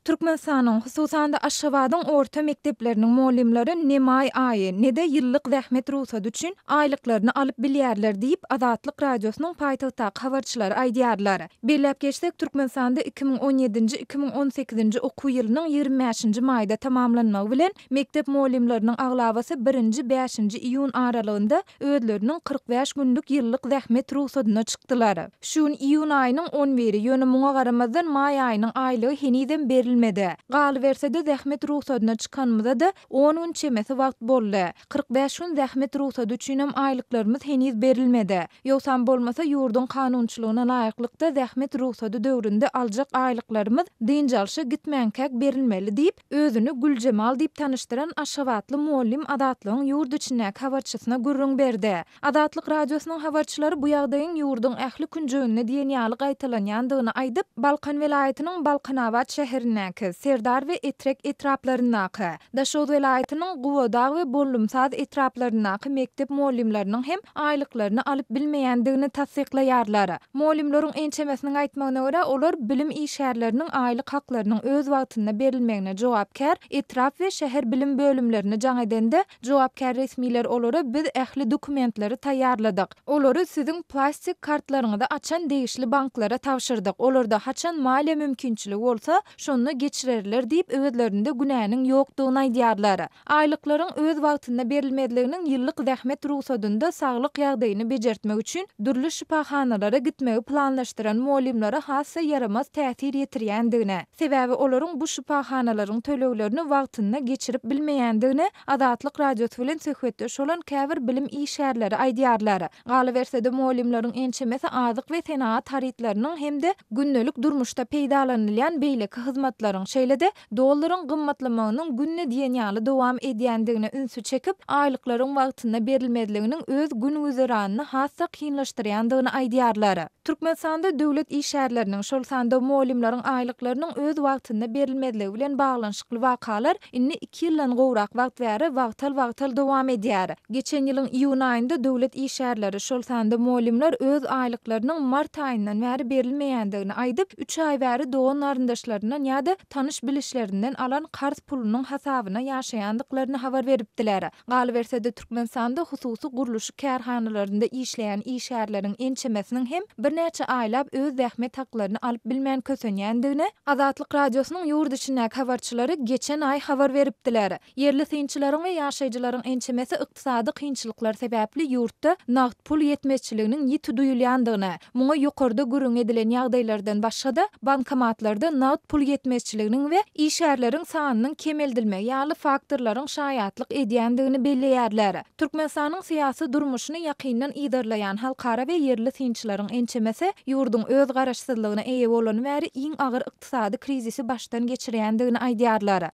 Türkmenistanyň hususan da Aşgabatyň orta mekdepleriniň mollimleri ne may aýy, ne de ýyllyk zähmet ruhsat üçin aýlyklaryny alyp bilýärler diýip Azatlyk radiosynyň paýtagtdaky habarçylary aýdýarlar. Belläp geçsek Türkmenistanda 2017-2018 okuw ýylynyň 25-nji maýda tamamlanmagy bilen mektep mollimleriniň aglabasy 1-5 iýun aralygynda özleriniň 45 günlük ýyllyk zähmet ruhsatyna çykdylar. Şuň iýun aýynyň 11-i ýöne muňa garamazdan maý aýynyň aýlygy henüzem berilmedi. Galyberse de zähmet ruhsatyna çykanmyza da 10 gün çemesi wagt boldy. 45 gün zähmet ruhsaty üçin hem aýlyklarymyz henüz berilmedi. Ýogsam bolmasa ýurdun kanunçylygyna laýyklykda zähmet ruhsaty döwründe aljak aýlyklarymyz dynjalşy gitmänkäk berilmeli diýip özüni Güljemal diýip tanıştyran Aşgabatly mollim Azatlygyň ýurt içindäki habarçysyna gürrüň berdi. Azatlyk radiosynyň habarçylary bu ýagdaýyň ýurdun ähli künjegine diýen ýaly gaýtalanýandygyny aýdyp, Balkan welaýatynyň Balkanabad şäherine Serdar we Etrek etraplarynaky, Daşoz welaýatynyň Gowodaq we Bollumsaz etraplarynaky mektep mollimleriniň hem aýlyklaryny alyp bilmeýändigini tasdiklaýarlar. Mollimleriň ençemesiniň aýtmagyna görä, olar bilim işgärleriniň aýlyk haklarynyň öz wagtynda berilmegine jogapkär, etrap we şäher bilim bölümlerini jaň edende jogapkär resmiler olara biz ähli dokumentleri taýýarladyk. Olary siziň plastik kartlaryňyzda açan degişli banklara tapşyrdyk. Olarda haçan maliýe mümkinçiligi bolsa, şonu geçirerler diýip özlerinde günäniň ýokdugyny aýdýarlar. Aýlyklaryň öz wagtynda berilmediliginiň ýyllyk zähmet ruhsatynda saglyk ýagdaýyny bejertmek üçin dürli şipaxanalara gitmegi planlaşdyran mollimlere hassa yaramaz täsir ýetirýändigine, sebäbi olaryň bu şipaxanalaryň töleglerini wagtynda geçirip bilmeýändigine Azatlyk radiosy bilen söhbetde şolan käbir bilim işgärleri aýdýarlar. Galyberse de mollimleriň ençemesi azyk we senaat haritlarynyň hemde günnelik durmuşda peýdalanylýan beýleki hyzmatlaryň şeýle-de dollaryň gymmatlamagynyň günne diýen ýaly dowam edýändigine ünsü çekip, aýlyklaryň wagtynda berilmediliginiň öz günüzeranyny hassa kynlaşdyrýandygyny aýdýarlar. Türkmenistanda döwlet işgärleriniň şol sanda mollimleriň aýlyklarynyň öz wagtynda berilmediligi bilen baglanşykly wakalar inni 2 ýyldan gowrak wagt bäri wagtal dowam edýär. Geçen ýylyň iýun aýynda döwlet işgärleri şol sanda mollimler öz aýlyklarynyň mart aýyndan bäri berilmeýändigini aýdyp, 3 aý bäri dogan aryndaşlaryndan ýa-da tanış bilişlerinden alan karz pulunyň hasabyna ýaşaýandyklaryny habar beripdiler. Galyberse de Türkmenistanda hususy guruluşy kärhanalarynda işleýän işgärleriň ençemesiniň hem birnäçe aýlap öz zähmet haklaryny alyp bilmän kösenýändigine Azatlyk radiosynyň ýurt içindäki habarçylary geçen aý habar beripdiler. Yerli synçylaryň we ýaşaýjylaryň ençemesi ykdysady kynçylyklar sebäpli ýurtda nagt pul ýetmezçiliginiň ýiti duýulýandygyny, muňa ýokarda gürrüň edilen ýagdaýlardan başga da bankomatlarda nagt pul ýetmezçiliginiň we işgärleriň sanynyň kemeldilmegi ýaly faktorlaryň şaýatlyk edýändigini belleýärler. Türkmenistanyň syýasy durmuşyny ýakyndan iýdarlaýan halkara we yerli synçylaryň ençemesi ýurdun öz garaşsyzlygyna eýe bolan bäri iň agyr ykdysady krizisi başdan geçirýändigini aýdýarlar.